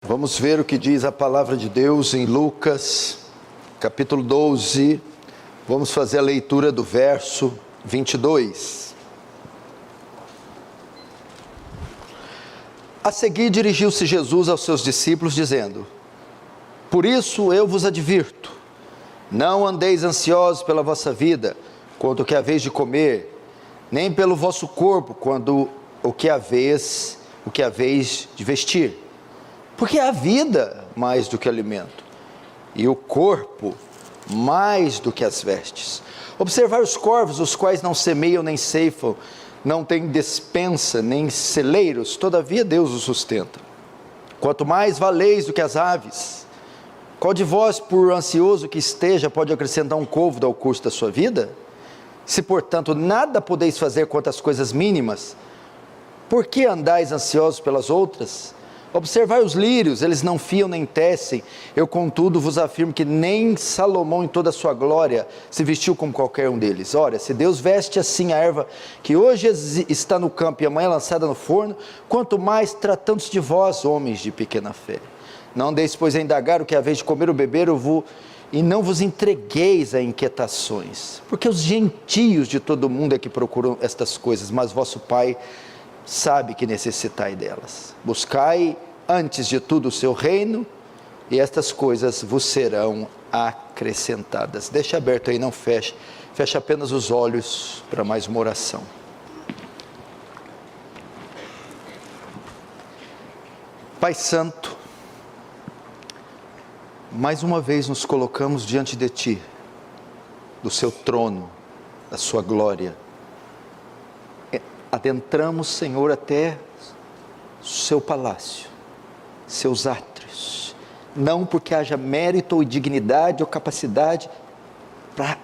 Vamos ver o que diz a palavra de Deus em Lucas, capítulo 12. Vamos fazer a leitura do verso 22. A seguir dirigiu-se Jesus aos seus discípulos, dizendo: Por isso eu vos advirto, não andeis ansiosos pela vossa vida, quanto o que haveis de comer, nem pelo vosso corpo, quanto o que haveis de vestir. Porque a vida mais do que alimento, e o corpo mais do que as vestes. Observai os corvos, os quais não semeiam nem ceifam, não têm despensa nem celeiros, todavia Deus os sustenta. Quanto mais valeis do que as aves, qual de vós, por ansioso que esteja, pode acrescentar um côvado ao curso da sua vida? Se, portanto, nada podeis fazer quanto às coisas mínimas, por que andais ansiosos pelas outras? Observai os lírios, eles não fiam nem tecem, eu contudo vos afirmo que nem Salomão em toda a sua glória se vestiu como qualquer um deles. Ora, se Deus veste assim a erva que hoje está no campo e amanhã lançada no forno, quanto mais tratando-se de vós, homens de pequena fé. Não andeis, pois, a indagar o que haveis de comer ou beber, e não vos entregueis a inquietações, porque os gentios de todo mundo é que procuram estas coisas, mas vosso Pai sabe que necessitai delas. Buscai antes de tudo o seu reino, e estas coisas vos serão acrescentadas. Deixa aberto aí, não feche. Feche apenas os olhos para mais uma oração. Pai Santo, mais uma vez nos colocamos diante de Ti, do Seu trono, da Sua glória. Adentramos, Senhor, até Seu palácio, Seus átrios, não porque haja mérito ou dignidade ou capacidade para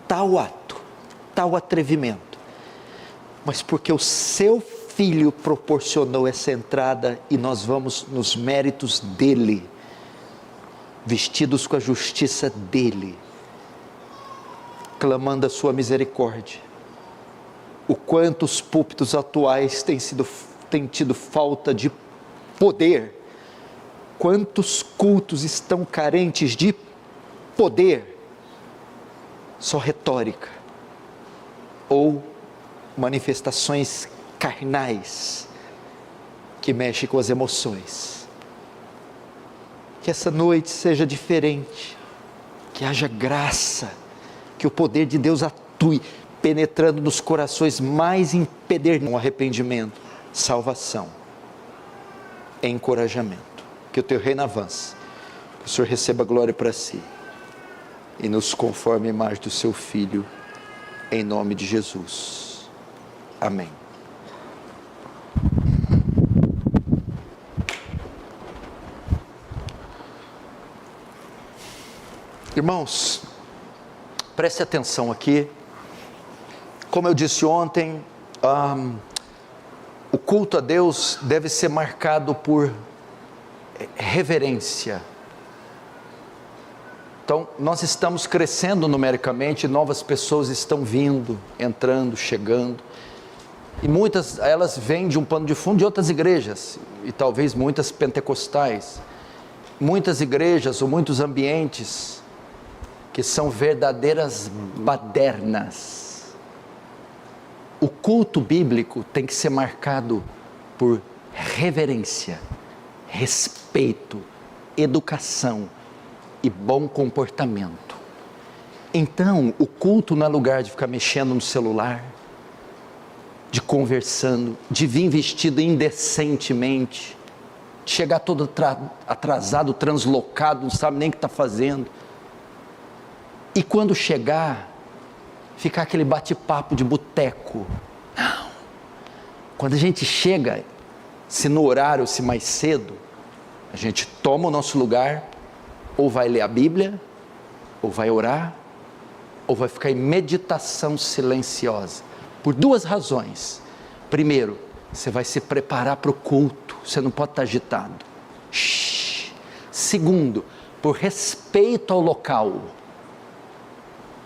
tal ato, tal atrevimento, mas porque o Seu Filho proporcionou essa entrada e nós vamos nos méritos dEle, vestidos com a justiça dEle, clamando a Sua misericórdia. O quanto os púlpitos atuais têm tido falta de poder, quantos cultos estão carentes de poder, só retórica, ou manifestações carnais, que mexem com as emoções. Que essa noite seja diferente, que haja graça, que o poder de Deus atue, penetrando nos corações mais empedernidos, arrependimento, salvação, encorajamento. Que o Teu reino avance, que o Senhor receba glória para Si, e nos conforme a imagem do Seu Filho, em nome de Jesus. Amém. Irmãos, preste atenção aqui. Como eu disse ontem, o culto a Deus deve ser marcado por reverência. Então, nós estamos crescendo numericamente, novas pessoas estão vindo, entrando, chegando, e muitas, elas vêm de um pano de fundo de outras igrejas, e talvez muitas pentecostais, muitas igrejas ou muitos ambientes, que são verdadeiras badernas. O culto bíblico tem que ser marcado por reverência, respeito, educação e bom comportamento. Então, o culto não é lugar de ficar mexendo no celular, de conversando, de vir vestido indecentemente, de chegar todo atrasado, translocado, não sabe nem o que está fazendo. E quando chegar, ficar aquele bate-papo de boteco. Não. Quando a gente chega, se no horário, se mais cedo, a gente toma o nosso lugar, ou vai ler a Bíblia, ou vai orar, ou vai ficar em meditação silenciosa. Por duas razões. Primeiro, você vai se preparar para o culto, você não pode estar agitado. Shhh. Segundo, por respeito ao local.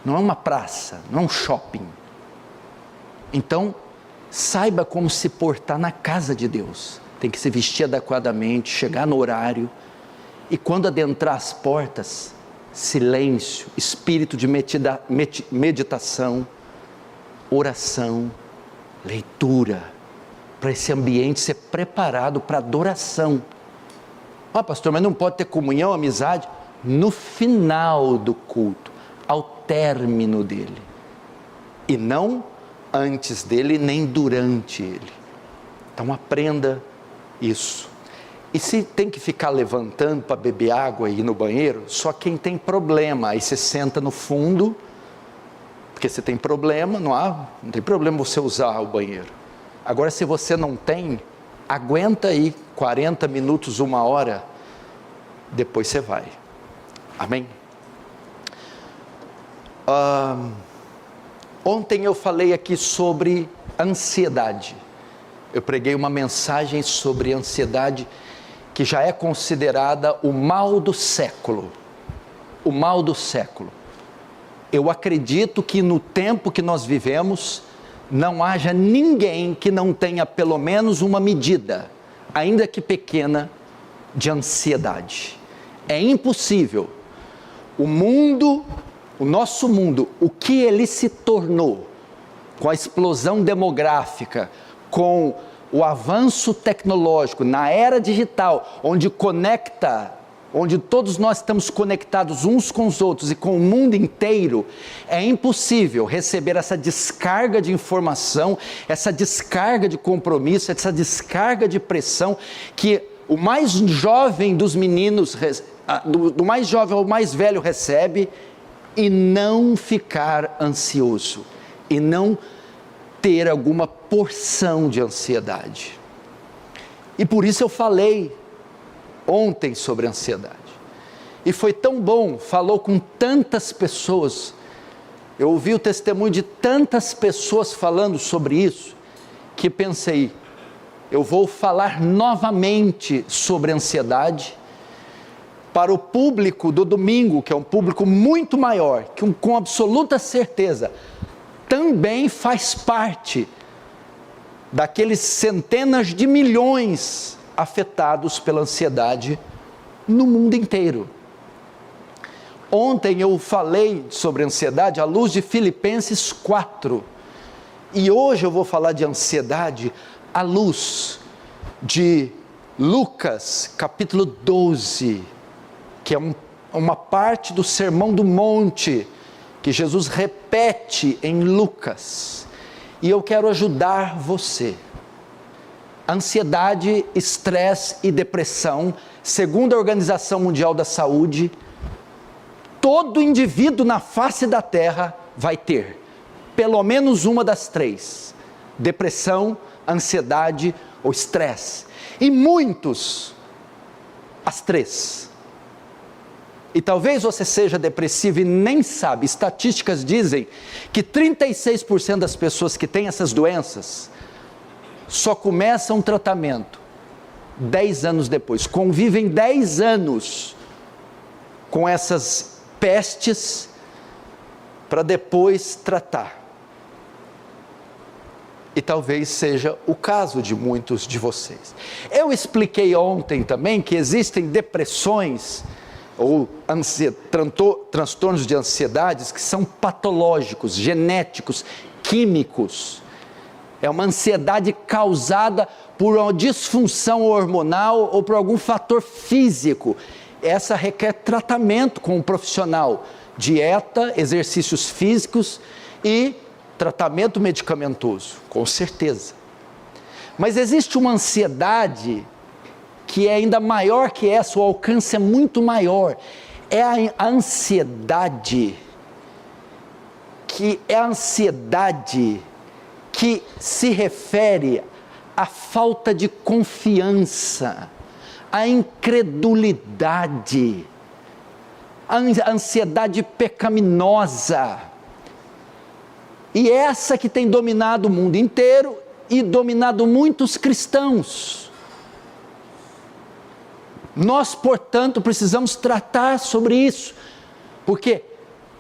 Não é uma praça, não é um shopping. Então, saiba como se portar na casa de Deus. tem que se vestir adequadamente, chegar no horário, e quando adentrar as portas, silêncio, espírito de meditação, oração, leitura, para esse ambiente ser preparado para adoração. Pastor, mas não pode ter comunhão, amizade? No final do culto, ao término dele, e não antes dele, nem durante ele. Então aprenda isso. E se tem que ficar levantando para beber água e ir no banheiro, só quem tem problema, aí você senta no fundo, porque você tem problema, não tem problema você usar o banheiro. Agora, se você não tem, aguenta aí 40 minutos, 1 hora, depois você vai. Amém? Ontem eu falei aqui sobre ansiedade. Eu preguei uma mensagem sobre ansiedade, que já é considerada o mal do século. O mal do século. Eu acredito que no tempo que nós vivemos, não haja ninguém que não tenha pelo menos uma medida, ainda que pequena, de ansiedade. É impossível. O mundo, o nosso mundo, o que ele se tornou, com a explosão demográfica, com o avanço tecnológico, na era digital, onde todos nós estamos conectados uns com os outros e com o mundo inteiro, é impossível receber essa descarga de informação, essa descarga de compromisso, essa descarga de pressão, que o mais jovem dos meninos, do mais jovem ao mais velho recebe, e não ficar ansioso, e não ter alguma porção de ansiedade. E por isso eu falei ontem sobre ansiedade, e foi tão bom, falou com tantas pessoas, eu ouvi o testemunho de tantas pessoas falando sobre isso, que pensei, eu vou falar novamente sobre ansiedade, para o público do domingo, que é um público muito maior, que com absoluta certeza, também faz parte daqueles centenas de milhões afetados pela ansiedade no mundo inteiro. Ontem eu falei sobre ansiedade à luz de Filipenses 4, e hoje eu vou falar de ansiedade à luz de Lucas capítulo 12, que é uma parte do Sermão do Monte, que Jesus repete em Lucas, e eu quero ajudar você. Ansiedade, estresse e depressão, segundo a Organização Mundial da Saúde, todo indivíduo na face da terra vai ter, pelo menos uma das três: depressão, ansiedade ou estresse, e muitos, as três. E talvez você seja depressivo e nem sabe. Estatísticas dizem que 36% das pessoas que têm essas doenças só começam o tratamento 10 anos depois. Convivem 10 anos com essas pestes para depois tratar. E talvez seja o caso de muitos de vocês. Eu expliquei ontem também que existem depressões ou transtornos de ansiedades que são patológicos, genéticos, químicos. É uma ansiedade causada por uma disfunção hormonal ou por algum fator físico. Essa requer tratamento com um profissional, dieta, exercícios físicos e tratamento medicamentoso, com certeza. Mas existe uma ansiedade que é ainda maior que essa, o alcance é muito maior. É a ansiedade que se refere à falta de confiança, à incredulidade, à ansiedade pecaminosa. E essa que tem dominado o mundo inteiro e dominado muitos cristãos. Nós, portanto, precisamos tratar sobre isso, porque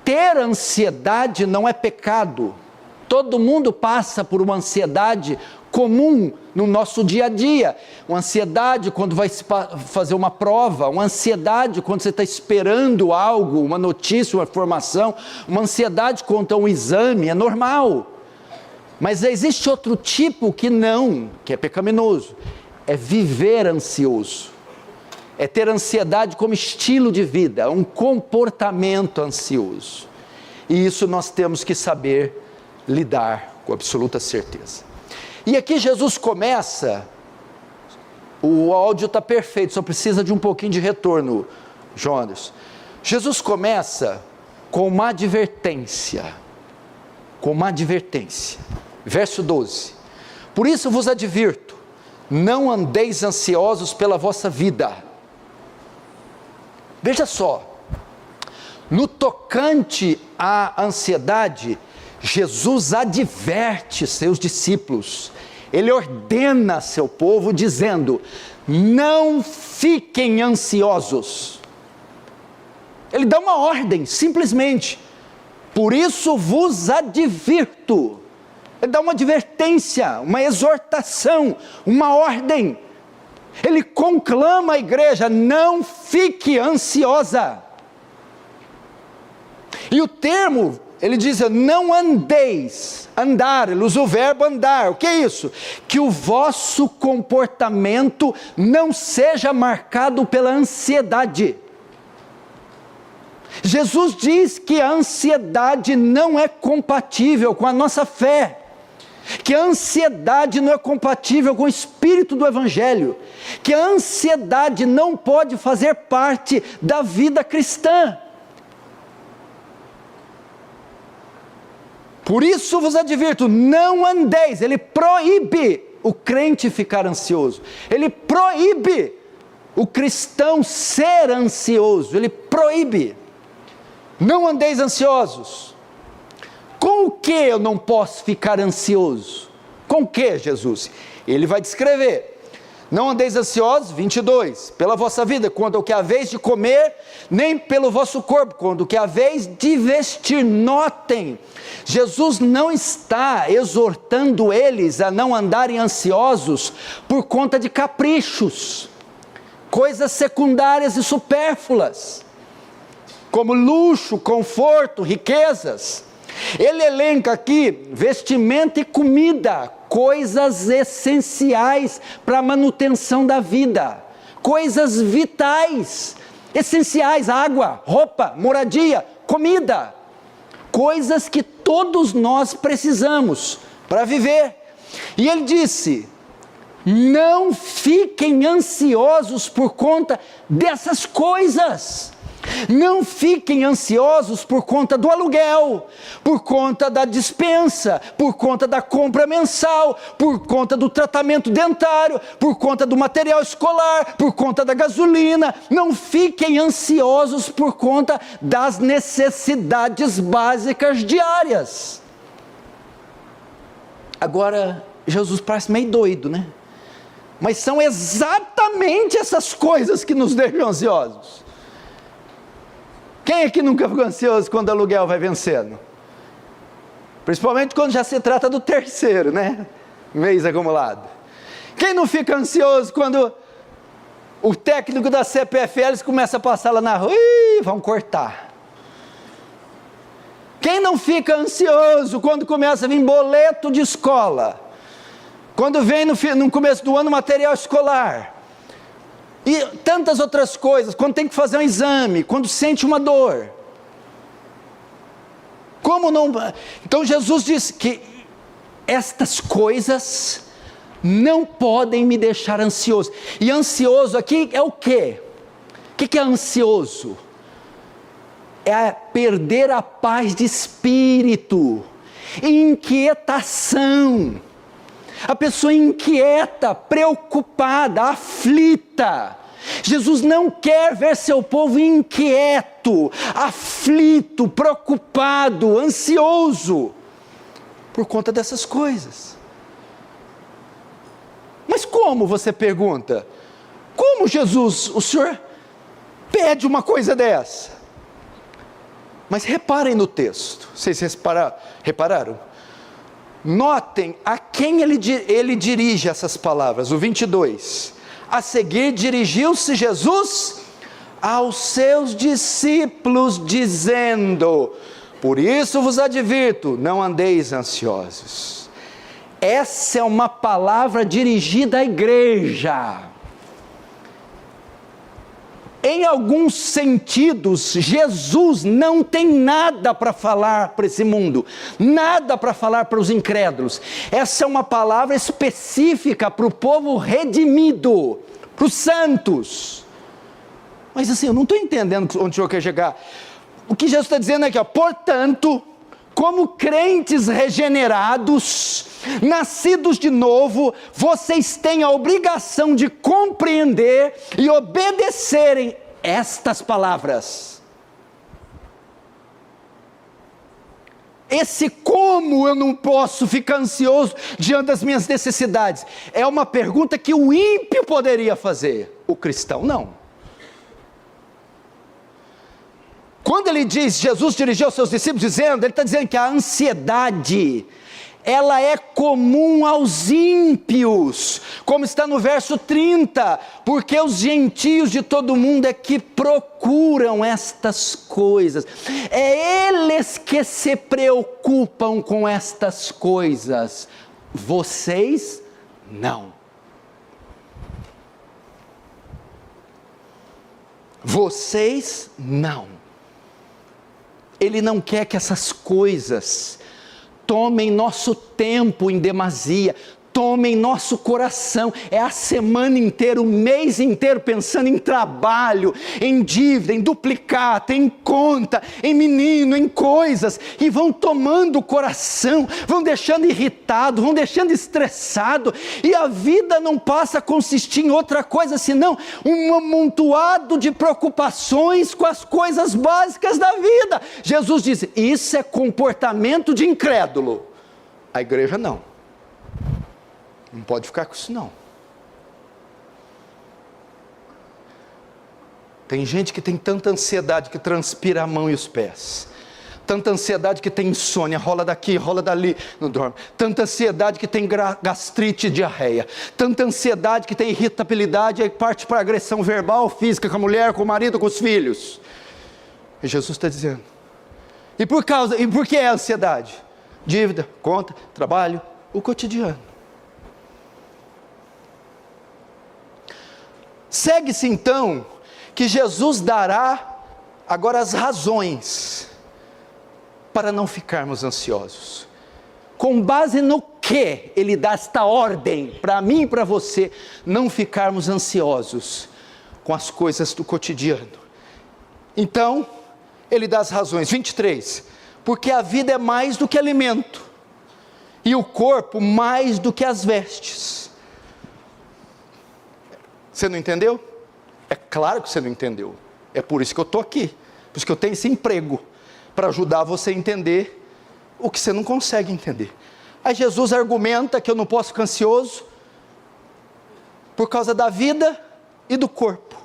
ter ansiedade não é pecado. Todo mundo passa por uma ansiedade comum no nosso dia a dia. Uma ansiedade quando vai fazer uma prova, uma ansiedade quando você está esperando algo, uma notícia, uma informação, uma ansiedade quanto a um exame, é normal. Mas existe outro tipo que não, que é pecaminoso, é viver ansioso. É ter ansiedade como estilo de vida, um comportamento ansioso. E isso nós temos que saber lidar com absoluta certeza. E aqui Jesus começa, o áudio está perfeito, só precisa de um pouquinho de retorno, Jonas. Jesus começa com uma advertência, verso 12. Por isso vos advirto, não andeis ansiosos pela vossa vida. Veja só, no tocante à ansiedade, Jesus adverte seus discípulos, ele ordena seu povo dizendo, não fiquem ansiosos. Ele dá uma ordem, simplesmente, por isso vos advirto. Ele dá uma advertência, uma exortação, uma ordem. Ele conclama a igreja, não fique ansiosa. E o termo, ele diz, não andeis, andar, ele usa o verbo andar. O que é isso? Que o vosso comportamento não seja marcado pela ansiedade. Jesus diz que a ansiedade não é compatível com a nossa fé, que a ansiedade não é compatível com o espírito do Evangelho, que a ansiedade não pode fazer parte da vida cristã. Por isso vos advirto, não andeis, ele proíbe o crente ficar ansioso, ele proíbe o cristão ser ansioso, ele proíbe, não andeis ansiosos. Com o que eu não posso ficar ansioso? Com o que, Jesus? Ele vai descrever, não andeis ansiosos, 22, pela vossa vida, quanto ao que haveis de comer, nem pelo vosso corpo, quanto ao que haveis de vestir. Notem, Jesus não está exortando eles a não andarem ansiosos por conta de caprichos, coisas secundárias e supérfluas, como luxo, conforto, riquezas. Ele elenca aqui vestimenta e comida, coisas essenciais para a manutenção da vida, coisas vitais, essenciais, água, roupa, moradia, comida, coisas que todos nós precisamos para viver. E ele disse, não fiquem ansiosos por conta dessas coisas. Não fiquem ansiosos por conta do aluguel, por conta da despensa, por conta da compra mensal, por conta do tratamento dentário, por conta do material escolar, por conta da gasolina. Não fiquem ansiosos por conta das necessidades básicas diárias. Agora, Jesus parece meio doido, né? Mas são exatamente essas coisas que nos deixam ansiosos. Quem aqui nunca ficou ansioso quando o aluguel vai vencendo? Principalmente quando já se trata do terceiro, né? Mês acumulado. Quem não fica ansioso quando o técnico da CPFL começa a passar lá na rua? Ih, vão cortar. Quem não fica ansioso quando começa a vir boleto de escola? Quando vem no começo do ano material escolar? E tantas outras coisas, quando tem que fazer um exame, quando sente uma dor. Como não? Então Jesus disse que estas coisas não podem me deixar ansioso. E ansioso aqui é o quê? O que é ansioso? É perder a paz de espírito, inquietação. A pessoa inquieta, preocupada, aflita. Jesus não quer ver seu povo inquieto, aflito, preocupado, ansioso, por conta dessas coisas. Mas como, você pergunta? Como, Jesus, o Senhor pede uma coisa dessa? Mas reparem no texto, vocês repararam? Notem a quem ele dirige essas palavras, o 22. A seguir dirigiu-se Jesus aos seus discípulos, dizendo: por isso vos advirto, não andeis ansiosos. Essa é uma palavra dirigida à igreja. Em alguns sentidos, Jesus não tem nada para falar para esse mundo, nada para falar para os incrédulos. Essa é uma palavra específica para o povo redimido, para os santos. Mas assim, eu não estou entendendo onde o Senhor quer chegar. O que Jesus está dizendo aqui, portanto, como crentes regenerados, nascidos de novo, vocês têm a obrigação de compreender e obedecerem estas palavras. Esse como eu não posso ficar ansioso diante das minhas necessidades, é uma pergunta que o ímpio poderia fazer, o cristão não. Quando ele diz, Jesus dirigiu aos seus discípulos dizendo, ele está dizendo que a ansiedade, ela é comum aos ímpios, como está no verso 30, porque os gentios de todo mundo é que procuram estas coisas, é eles que se preocupam com estas coisas, vocês não. Vocês não. Ele não quer que essas coisas tomem nosso tempo em demasia, tomem nosso coração. É a semana inteira, o mês inteiro pensando em trabalho, em dívida, em duplicata, em conta, em menino, em coisas, e vão tomando o coração, vão deixando irritado, vão deixando estressado, e a vida não passa a consistir em outra coisa senão um amontoado de preocupações com as coisas básicas da vida. Jesus diz, isso é comportamento de incrédulo. A igreja não. Não pode ficar com isso não. Tem gente que tem tanta ansiedade que transpira a mão e os pés. Tanta ansiedade que tem insônia, rola daqui, rola dali, não dorme. Tanta ansiedade que tem gastrite e diarreia. Tanta ansiedade que tem irritabilidade e parte para agressão verbal, física, com a mulher, com o marido, com os filhos. E Jesus está dizendo. E por que é a ansiedade? Dívida, conta, trabalho, o cotidiano. Segue-se então que Jesus dará agora as razões para não ficarmos ansiosos. Com base no que ele dá esta ordem para mim e para você não ficarmos ansiosos com as coisas do cotidiano. Então, ele dá as razões. 23. Porque a vida é mais do que alimento e o corpo mais do que as vestes. Você não entendeu? É claro que você não entendeu. É por isso que eu estou aqui. Por isso que eu tenho esse emprego. Para ajudar você a entender o que você não consegue entender. Aí Jesus argumenta que eu não posso ficar ansioso por causa da vida e do corpo.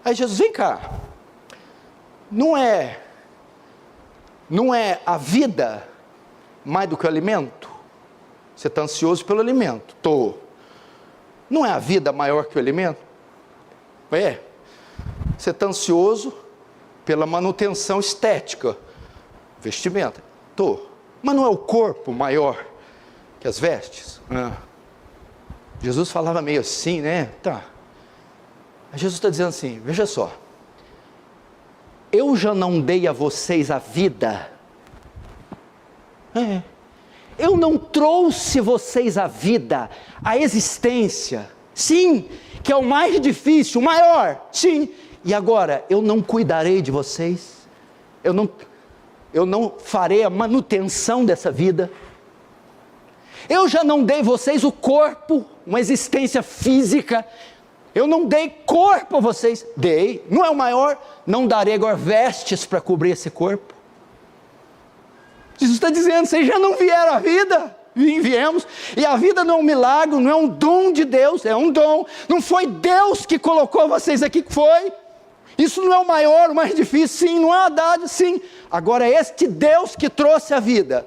Aí Jesus, vem cá. Não é a vida mais do que o alimento? Você está ansioso pelo alimento? Estou. Não é a vida maior que o alimento? É. Você está ansioso pela manutenção estética, vestimenta? Estou. Mas não é o corpo maior que as vestes? Jesus falava meio assim, né? Tá. Jesus está dizendo assim, veja só. Eu já não dei a vocês a vida. Eu não trouxe vocês a vida, a existência, sim, que é o mais difícil, o maior, sim, e agora, eu não cuidarei de vocês, eu não farei a manutenção dessa vida, eu já não dei vocês o corpo, uma existência física, eu não dei corpo a vocês, dei, não é o maior, não darei agora vestes para cobrir esse corpo. Jesus está dizendo, vocês já não vieram à vida, viemos, e a vida não é um milagre, não é um dom de Deus, é um dom, não foi Deus que colocou vocês aqui, que foi, isso não é o maior, o mais difícil, sim, não é uma dádiva, sim, agora é este Deus que trouxe a vida,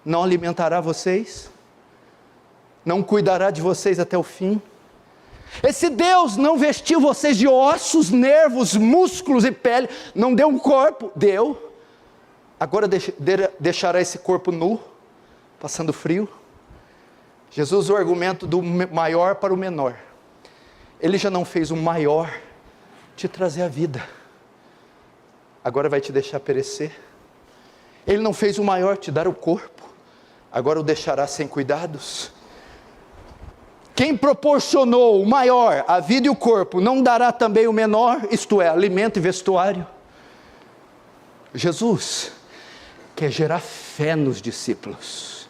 não alimentará vocês? Não cuidará de vocês até o fim? Esse Deus não vestiu vocês de ossos, nervos, músculos e pele, não deu um corpo, deu. Agora deixará esse corpo nu, passando frio? Jesus usa o argumento do maior para o menor. Ele já não fez o maior te trazer a vida, agora vai te deixar perecer. Ele não fez o maior te dar o corpo, agora o deixará sem cuidados. Quem proporcionou o maior, a vida e o corpo, não dará também o menor, isto é, alimento e vestuário? Jesus quer gerar fé nos discípulos,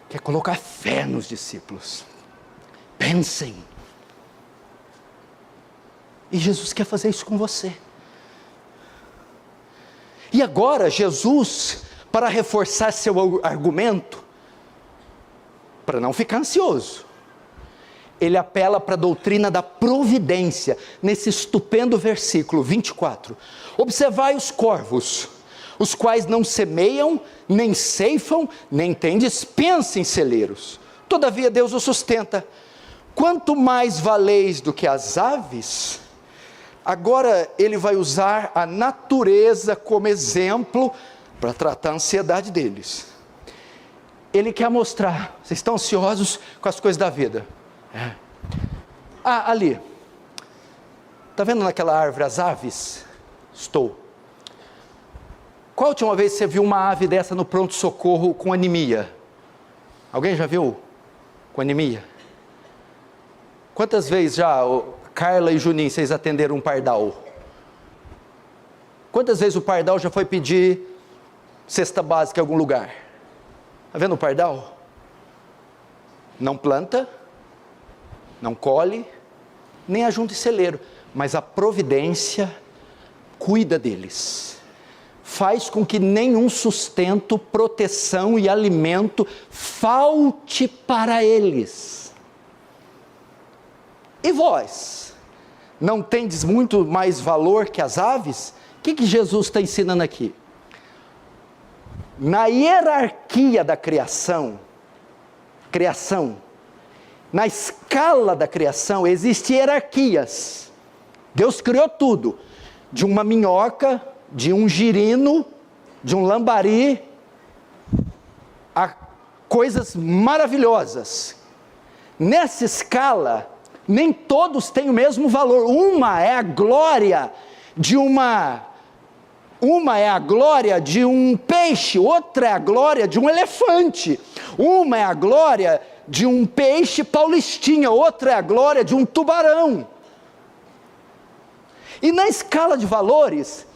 quer colocar fé nos discípulos. Pensem. E Jesus quer fazer isso com você. E agora Jesus, para reforçar seu argumento, para não ficar ansioso, ele apela para a doutrina da providência, nesse estupendo versículo 24. Observai os corvos, os quais não semeiam, nem ceifam, nem têm despensa em celeiros, todavia Deus os sustenta. Quanto mais valeis do que as aves? Agora ele vai usar a natureza como exemplo, para tratar a ansiedade deles. Ele quer mostrar, vocês estão ansiosos com as coisas da vida? Ali, está vendo naquela árvore as aves? Estou. Qual a última vez você viu uma ave dessa no pronto-socorro com anemia? Alguém já viu? Com anemia? Quantas vezes já, Carla e Juninho, vocês atenderam um pardal? Quantas vezes o pardal já foi pedir cesta básica em algum lugar? Está vendo o pardal? Não planta, não colhe, nem ajunta em celeiro, mas a providência cuida deles, faz com que nenhum sustento, proteção e alimento falte para eles. E vós, não tendes muito mais valor que as aves? O que Jesus está ensinando aqui? Na hierarquia da criação, na escala da criação, existem hierarquias. Deus criou tudo, de uma minhoca, de um girino, de um lambari, a coisas maravilhosas. Nessa escala, nem todos têm o mesmo valor. Uma é a glória de um peixe, outra é a glória de um elefante. Uma é a glória de um peixe paulistinha, outra é a glória de um tubarão. E na escala de valores,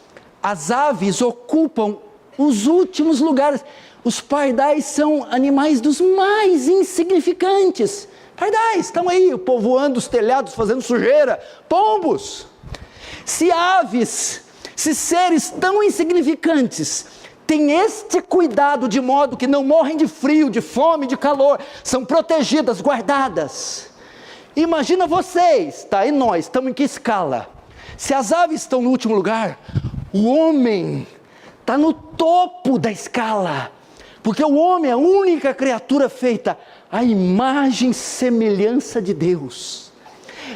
as aves ocupam os últimos lugares. Os pardais são animais dos mais insignificantes. Pardais, estão aí, povoando os telhados, fazendo sujeira. Pombos. Se aves, se seres tão insignificantes têm este cuidado de modo que não morrem de frio, de fome, de calor, são protegidas, guardadas. Imagina vocês, tá? E nós, estamos em que escala? Se as aves estão no último lugar, o homem está no topo da escala, porque o homem é a única criatura feita à imagem e semelhança de Deus.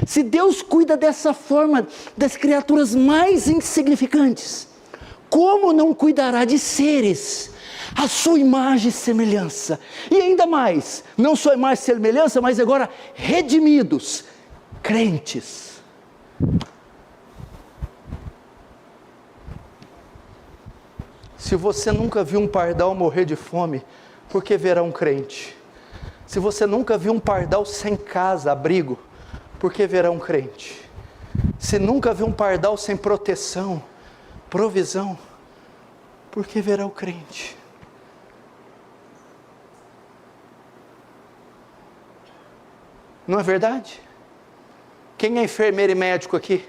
Se Deus cuida dessa forma das criaturas mais insignificantes, como não cuidará de seres à sua imagem e semelhança? E ainda mais, não só imagem e semelhança, mas agora redimidos, crentes. Se você nunca viu um pardal morrer de fome, por que verá um crente? Se você nunca viu um pardal sem casa, abrigo, por que verá um crente? Se nunca viu um pardal sem proteção, provisão, por que verá o crente? Não é verdade? Quem é enfermeiro e médico aqui?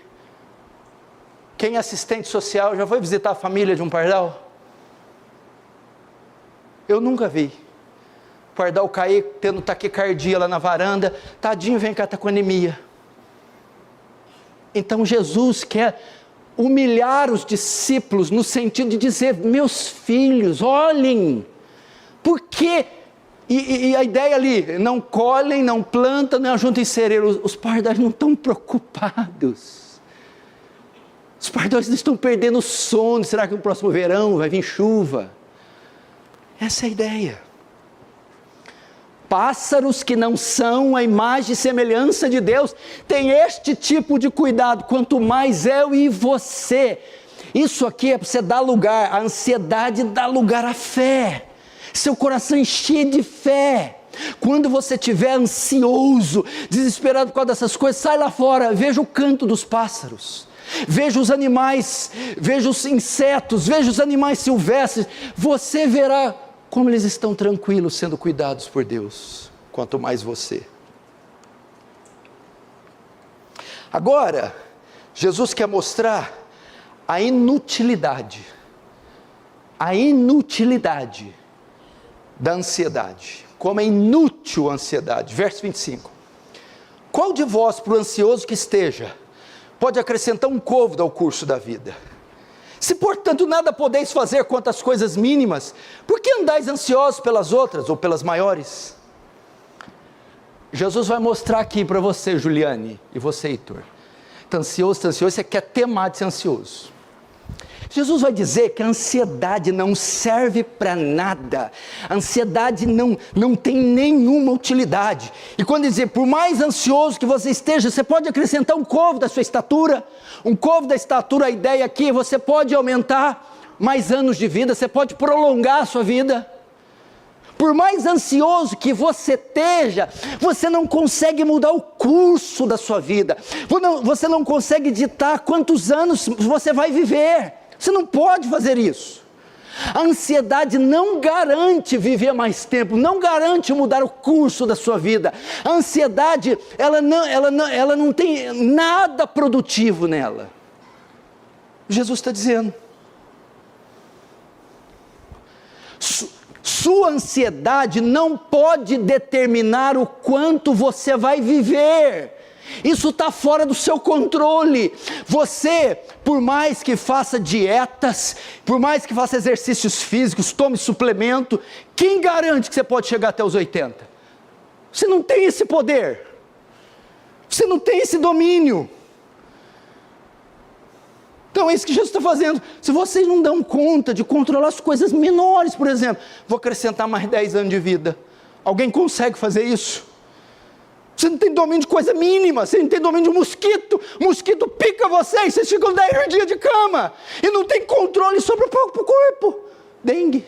Quem é assistente social já foi visitar a família de um pardal? Eu nunca vi. O pardal cair tendo taquicardia lá na varanda, tadinho, vem cá, está com anemia. Então Jesus quer humilhar os discípulos no sentido de dizer: meus filhos, olhem, Por quê? E a ideia ali, não colhem, não plantam, não ajuntam em cereiro. Os pardais não estão preocupados. Os pardais estão perdendo o sono. Será que no próximo verão vai vir chuva? Essa é a ideia. Pássaros que não são a imagem e semelhança de Deus, tem este tipo de cuidado, quanto mais eu e você. Isso aqui é para você dar lugar, a ansiedade dá lugar à fé. Seu coração encher de fé. Quando você estiver ansioso, desesperado por causa dessas coisas, sai lá fora, veja o canto dos pássaros, veja os animais, veja os insetos, veja os animais silvestres, você verá como eles estão tranquilos sendo cuidados por Deus, quanto mais você. Agora, Jesus quer mostrar a inutilidade da ansiedade, como é inútil a ansiedade. Verso 25, qual de vós, por ansioso que esteja, pode acrescentar um côvado ao curso da vida? Se portanto nada podeis fazer quanto às coisas mínimas, por que andais ansiosos pelas outras, ou pelas maiores? Jesus vai mostrar aqui para você, Juliane, e você, Heitor, está ansioso, você quer temar de ser ansioso. Jesus vai dizer que a ansiedade não serve para nada, a ansiedade não tem nenhuma utilidade, e quando dizer, por mais ansioso que você esteja, você pode acrescentar um côvado da sua estatura, a ideia aqui, você pode aumentar mais anos de vida, você pode prolongar a sua vida. Por mais ansioso que você esteja, você não consegue mudar o curso da sua vida, você não consegue ditar quantos anos você vai viver. Você não pode fazer isso. A ansiedade não garante viver mais tempo, não garante mudar o curso da sua vida. A ansiedade, ela não tem nada produtivo nela. Jesus está dizendo, sua ansiedade não pode determinar o quanto você vai viver. Isso está fora do seu controle. Você, por mais que faça dietas, por mais que faça exercícios físicos, tome suplemento, quem garante que você pode chegar até os 80? Você não tem esse poder, você não tem esse domínio. Então é isso que Jesus está fazendo. Se vocês não dão conta de controlar as coisas menores, por exemplo, vou acrescentar mais 10 anos de vida. Alguém consegue fazer isso? Você não tem domínio de coisa mínima, você não tem domínio de mosquito pica vocês ficam 10 dias de cama, e não tem controle sobre o próprio corpo. Dengue.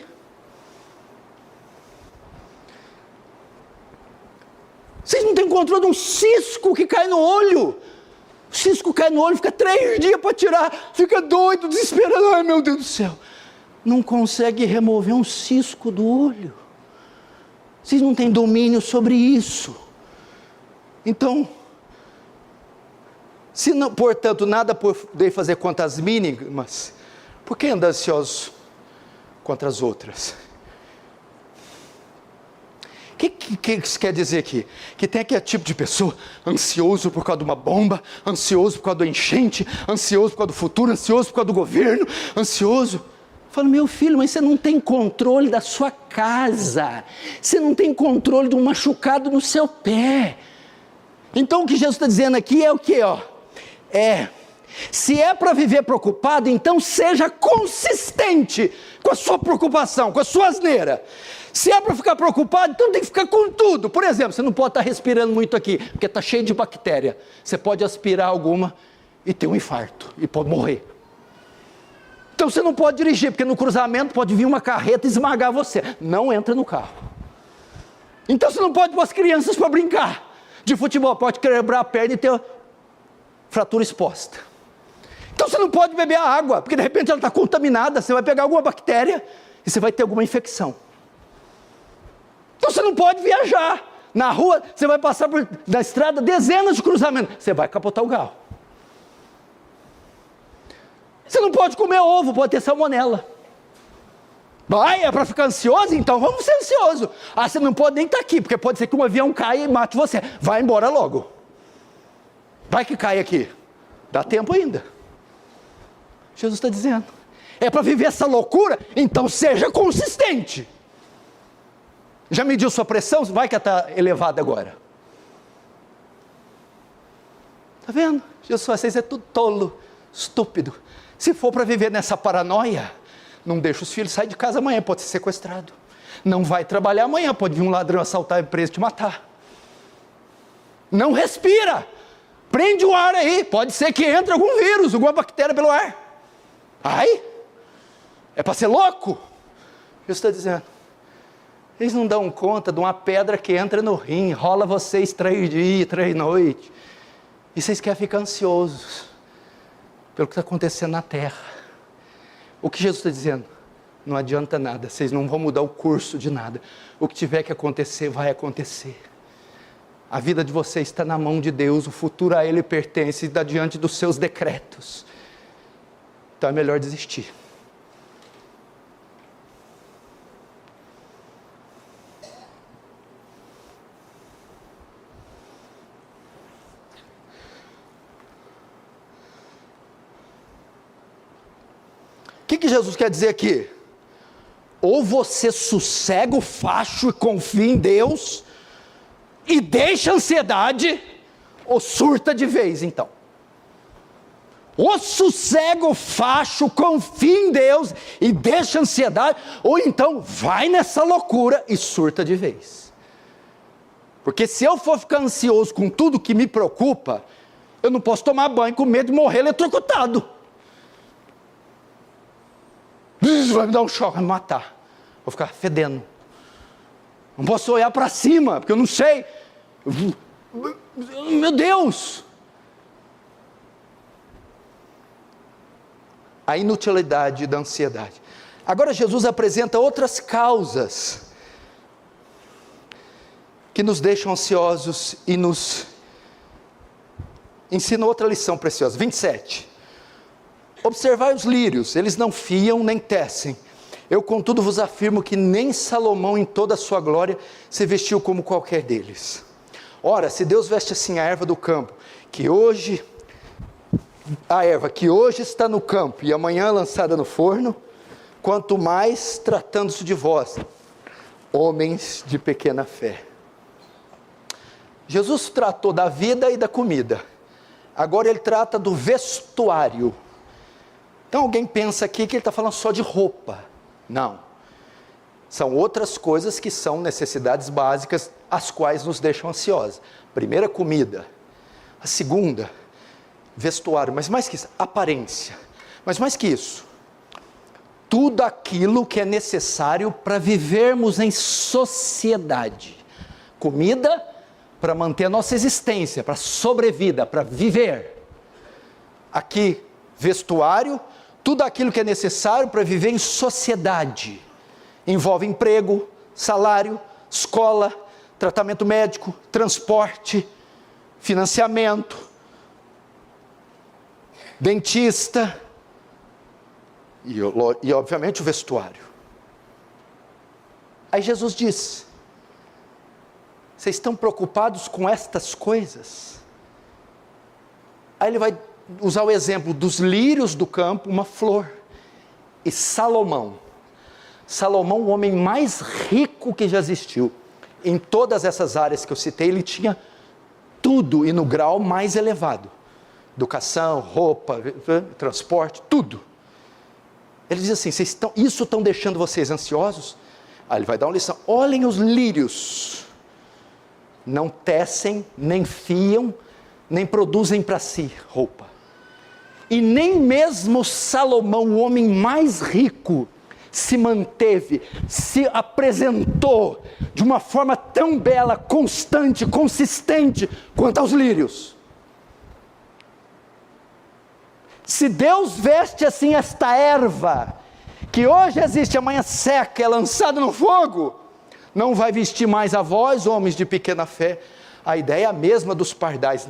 Vocês não têm controle de um cisco que cai no olho. O cisco cai no olho, fica 3 dias para tirar, fica doido, desesperado, ai meu Deus do céu. Não consegue remover um cisco do olho. Vocês não têm domínio sobre isso. Então, se não, portanto, nada poder fazer contra as mínimas, por que andar ansioso contra as outras? O que isso quer dizer aqui? Que tem aquele tipo de pessoa, ansioso por causa de uma bomba, ansioso por causa do enchente, ansioso por causa do futuro, ansioso por causa do governo, ansioso. Fala, meu filho, mas você não tem controle da sua casa, você não tem controle de um machucado no seu pé. Então o que Jesus está dizendo aqui é o que? Se é para viver preocupado, então seja consistente com a sua preocupação, com a sua asneira. Se é para ficar preocupado, então tem que ficar com tudo. Por exemplo, você não pode estar respirando muito aqui, porque está cheio de bactéria. Você pode aspirar alguma e ter um infarto, e pode morrer. Então você não pode dirigir, porque no cruzamento pode vir uma carreta e esmagar você. Não entra no carro. Então você não pode pôr as crianças para brincar de futebol, pode quebrar a perna e ter fratura exposta. Então você não pode beber a água, porque de repente ela está contaminada, você vai pegar alguma bactéria e você vai ter alguma infecção. Então você não pode viajar. Na rua, você vai passar na estrada dezenas de cruzamentos, você vai capotar o carro. Você não pode comer ovo, pode ter salmonela. É para ficar ansioso? Então vamos ser ansiosos. Você não pode nem estar aqui, porque pode ser que um avião caia e mate você. Vai embora logo. Vai que cai aqui. Dá tempo ainda. Jesus está dizendo. É para viver essa loucura? Então seja consistente. Já mediu sua pressão? Vai que está elevada agora. Está vendo? Jesus fala, vocês é tudo tolo, estúpido. Se for para viver nessa paranoia, não deixa os filhos sair de casa amanhã, pode ser sequestrado. Não vai trabalhar amanhã, pode vir um ladrão assaltar a empresa e te matar. Não respira. Prende o ar aí, pode ser que entre algum vírus, alguma bactéria pelo ar. Ai, é para ser louco? Jesus está dizendo, eles não dão conta de uma pedra que entra no rim, rola vocês 3 dias, 3 noites, e vocês querem ficar ansiosos pelo que está acontecendo na terra. O que Jesus está dizendo? Não adianta nada, vocês não vão mudar o curso de nada. O que tiver que acontecer, vai acontecer. A vida de vocês está na mão de Deus, o futuro a Ele pertence, está diante dos seus decretos. Então é melhor desistir. O que Jesus quer dizer aqui? Ou você sossega o facho e confia em Deus, e deixa a ansiedade, ou surta de vez então. Ou sossega o facho, confia em Deus, e deixa a ansiedade, ou então vai nessa loucura e surta de vez. Porque se eu for ficar ansioso com tudo que me preocupa, eu não posso tomar banho com medo de morrer eletrocutado. Vai me dar um choque, vai me matar. Vou ficar fedendo. Não posso olhar para cima, porque eu não sei. Meu Deus! A inutilidade da ansiedade. Agora Jesus apresenta outras causas que nos deixam ansiosos e nos ensina outra lição preciosa. 27. Observai os lírios, eles não fiam nem tecem. Eu, contudo, vos afirmo que nem Salomão, em toda a sua glória, se vestiu como qualquer deles. Ora, se Deus veste assim a erva do campo, a erva que hoje está no campo e amanhã lançada no forno, quanto mais tratando-se de vós, homens de pequena fé. Jesus tratou da vida e da comida. Agora ele trata do vestuário. Então alguém pensa aqui que ele está falando só de roupa. Não. São outras coisas que são necessidades básicas, as quais nos deixam ansiosos. Primeira, comida. A segunda, vestuário. Mas mais que isso, aparência. Mas mais que isso, tudo aquilo que é necessário para vivermos em sociedade. Comida para manter a nossa existência, para sobrevida, para viver. Aqui, vestuário, tudo aquilo que é necessário para viver em sociedade. Envolve emprego, salário, escola, tratamento médico, transporte, financiamento, dentista e obviamente o vestuário. Aí Jesus diz, vocês estão preocupados com estas coisas? Aí ele vai usar o exemplo dos lírios do campo, uma flor, e Salomão, o homem mais rico que já existiu, em todas essas áreas que eu citei, ele tinha tudo e no grau mais elevado, educação, roupa, transporte, tudo. Ele diz assim, isso estão deixando vocês ansiosos? Aí ele vai dar uma lição, olhem os lírios, não tecem, nem fiam, nem produzem para si roupa. E nem mesmo Salomão, o homem mais rico, se manteve, se apresentou de uma forma tão bela, constante, consistente, quanto aos lírios. Se Deus veste assim esta erva, que hoje existe, amanhã seca, é lançada no fogo, não vai vestir mais a vós, homens de pequena fé. A ideia é a mesma dos pardais.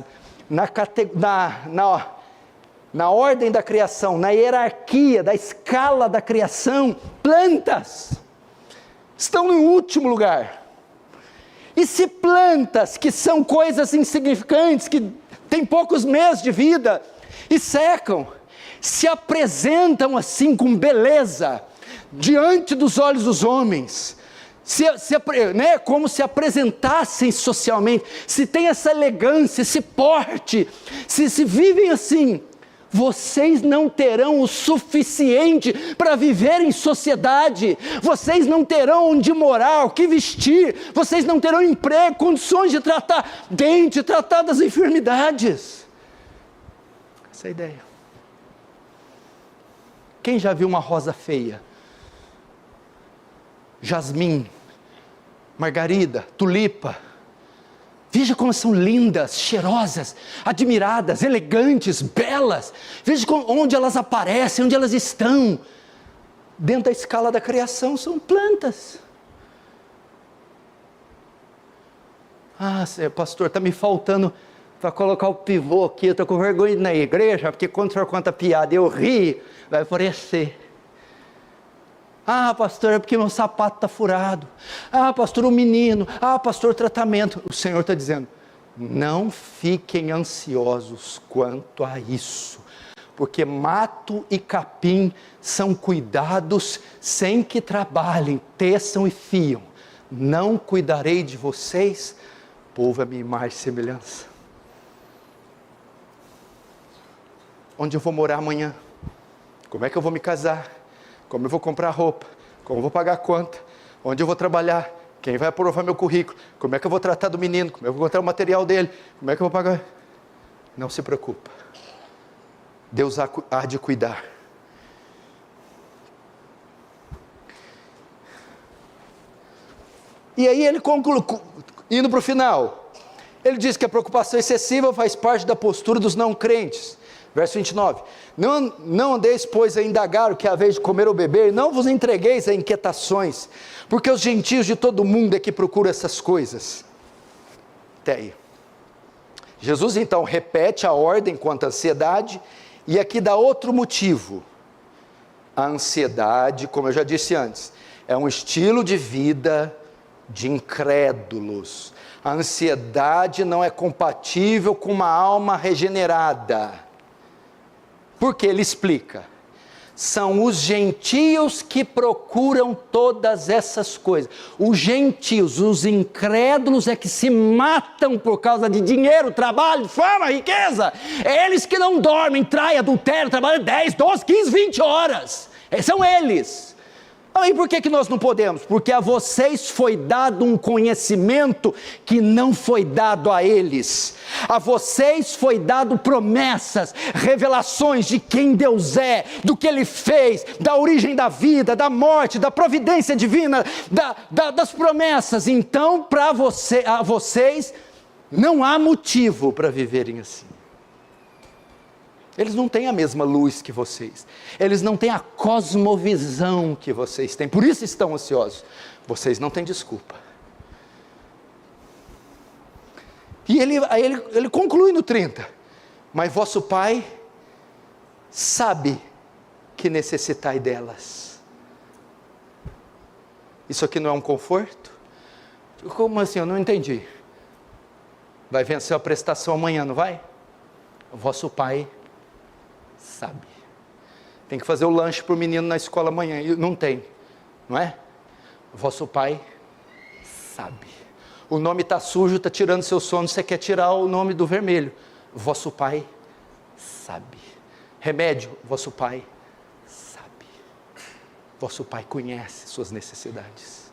Na ordem da criação, na hierarquia, da escala da criação, plantas estão no último lugar. E se plantas, que são coisas insignificantes, que têm poucos meses de vida, e secam, se apresentam assim com beleza, diante dos olhos dos homens, né, como se apresentassem socialmente, se tem essa elegância, esse porte, se vivem assim, vocês não terão o suficiente para viver em sociedade, vocês não terão onde morar, o que vestir, vocês não terão emprego, condições de tratar dente, tratar das enfermidades. Essa é a ideia. Quem já viu uma rosa feia? Jasmim, margarida, tulipa. Veja como são lindas, cheirosas, admiradas, elegantes, belas. Veja onde elas aparecem, onde elas estão. Dentro da escala da criação são plantas. Ah, pastor, está me faltando para colocar o pivô aqui. Eu estou com vergonha na igreja, porque quando o senhor conta piada eu ri, vai florescer. Ah, pastor, é porque meu sapato está furado. Ah, pastor, o menino. Ah, pastor, o tratamento. O Senhor está dizendo, não fiquem ansiosos quanto a isso, porque mato e capim são cuidados sem que trabalhem, teçam e fiam. Não cuidarei de vocês, povo a minha imagem e semelhança. Onde eu vou morar amanhã? Como é que eu vou me casar? Como eu vou comprar roupa, como eu vou pagar a conta, onde eu vou trabalhar, quem vai aprovar meu currículo, como é que eu vou tratar do menino, como é que eu vou tratar o material dele, como é que eu vou pagar. Não se preocupa, Deus há de cuidar. E aí ele conclui, indo para o final, ele diz que a preocupação excessiva faz parte da postura dos não crentes. Verso 29, não andeis, pois, a indagar o que é a vez de comer ou beber, não vos entregueis a inquietações, porque os gentios de todo mundo é que procuram essas coisas. Até aí. Jesus então repete a ordem quanto à ansiedade, e aqui dá outro motivo. A ansiedade, como eu já disse antes, é um estilo de vida de incrédulos. A ansiedade não é compatível com uma alma regenerada. Porque ele explica, são os gentios que procuram todas essas coisas. Os gentios, os incrédulos é que se matam por causa de dinheiro, trabalho, fama, riqueza. É eles que não dormem, traem, adultério, trabalham 10, 12, 15, 20 horas. São eles. E por que nós não podemos? Porque a vocês foi dado um conhecimento que não foi dado a eles. A vocês foi dado promessas, revelações de quem Deus é, do que Ele fez, da origem da vida, da morte, da providência divina, das promessas. Então, a vocês não há motivo para viverem assim. Eles não têm a mesma luz que vocês, eles não têm a cosmovisão que vocês têm, por isso estão ansiosos. Vocês não têm desculpa. E ele conclui no 30, mas vosso Pai sabe que necessitai delas. Isso aqui não é um conforto? Como assim? Eu não entendi. Vai vencer a prestação amanhã, não vai? O vosso Pai sabe. Tem que fazer o lanche para o menino na escola amanhã, e não tem, não é? O vosso Pai sabe. O nome está sujo, está tirando seu sono, você quer tirar o nome do vermelho. O vosso Pai sabe. Remédio, vosso Pai sabe. Vosso Pai conhece suas necessidades.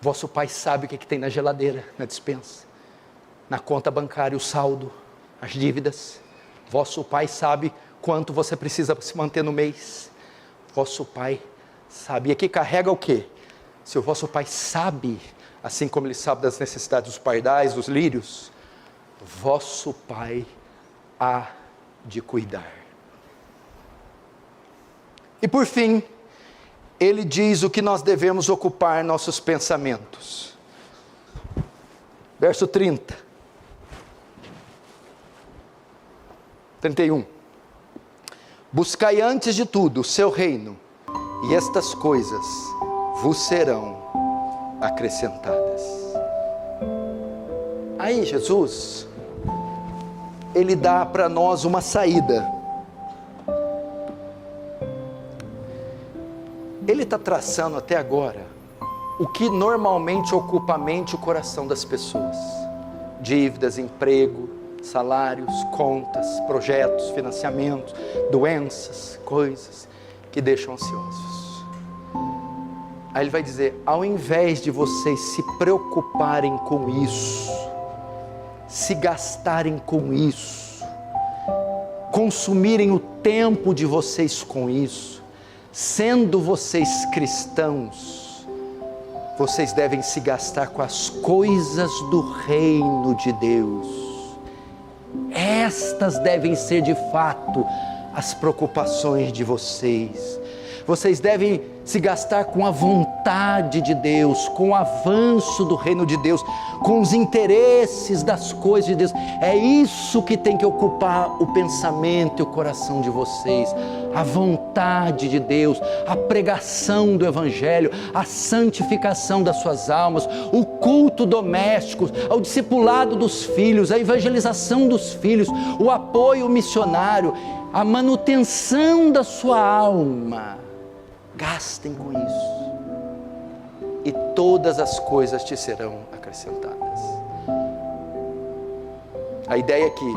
Vosso Pai sabe o que tem na geladeira, na despensa, na conta bancária, o saldo, as dívidas. Vosso Pai sabe quanto você precisa se manter no mês. Vosso Pai sabe. E aqui carrega o quê? Se o vosso Pai sabe, assim como Ele sabe das necessidades dos pardais, dos lírios, vosso Pai há de cuidar. E por fim, Ele diz o que nós devemos ocupar nossos pensamentos. Verso 30. 31. Buscai antes de tudo o seu reino, e estas coisas vos serão acrescentadas. Aí Jesus, Ele dá para nós uma saída. Ele está traçando até agora o que normalmente ocupa a mente e o coração das pessoas: dívidas, emprego, salários, contas, projetos, financiamentos, doenças, coisas que deixam ansiosos. Aí ele vai dizer: ao invés de vocês se preocuparem com isso, se gastarem com isso, consumirem o tempo de vocês com isso, sendo vocês cristãos, vocês devem se gastar com as coisas do reino de Deus. Estas devem ser de fato as preocupações de vocês. Vocês devem se gastar com a vontade de Deus, com o avanço do reino de Deus, com os interesses das coisas de Deus. É isso que tem que ocupar o pensamento e o coração de vocês. A vontade de Deus, a pregação do Evangelho, a santificação das suas almas, o culto doméstico, o discipulado dos filhos, a evangelização dos filhos, o apoio missionário, a manutenção da sua alma. Gastem com isso, e todas as coisas te serão acrescentadas. A ideia é que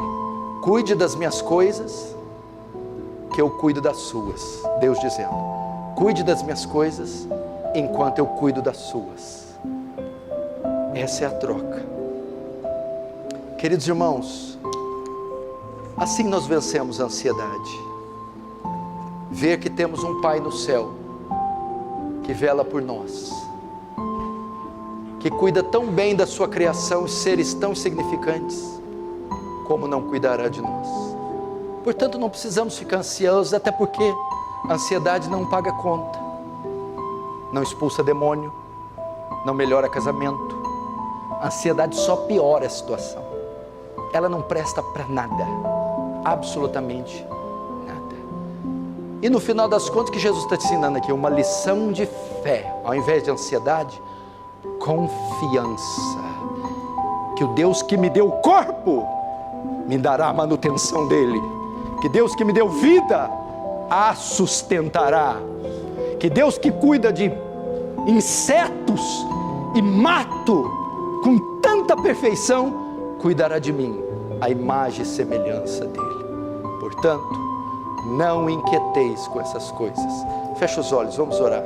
cuide das minhas coisas, que eu cuido das suas. Deus dizendo: cuide das minhas coisas, enquanto eu cuido das suas. Essa é a troca. Queridos irmãos, assim nós vencemos a ansiedade. Ver que temos um Pai no céu, que vela por nós, que cuida tão bem da sua criação e seres tão insignificantes, como não cuidará de nós. Portanto, não precisamos ficar ansiosos, até porque a ansiedade não paga conta, não expulsa demônio, não melhora casamento. A ansiedade só piora a situação. Ela não presta para nada, absolutamente nada. E no final das contas, que Jesus está te ensinando aqui? Uma lição de fé. Ao invés de ansiedade, confiança. Que o Deus que me deu o corpo, me dará a manutenção dele. Que Deus que me deu vida, a sustentará. Que Deus que cuida de insetos e mato com tanta perfeição, cuidará de mim, a imagem e semelhança dele. Portanto, não inquieteis com essas coisas. Fecha os olhos, vamos orar.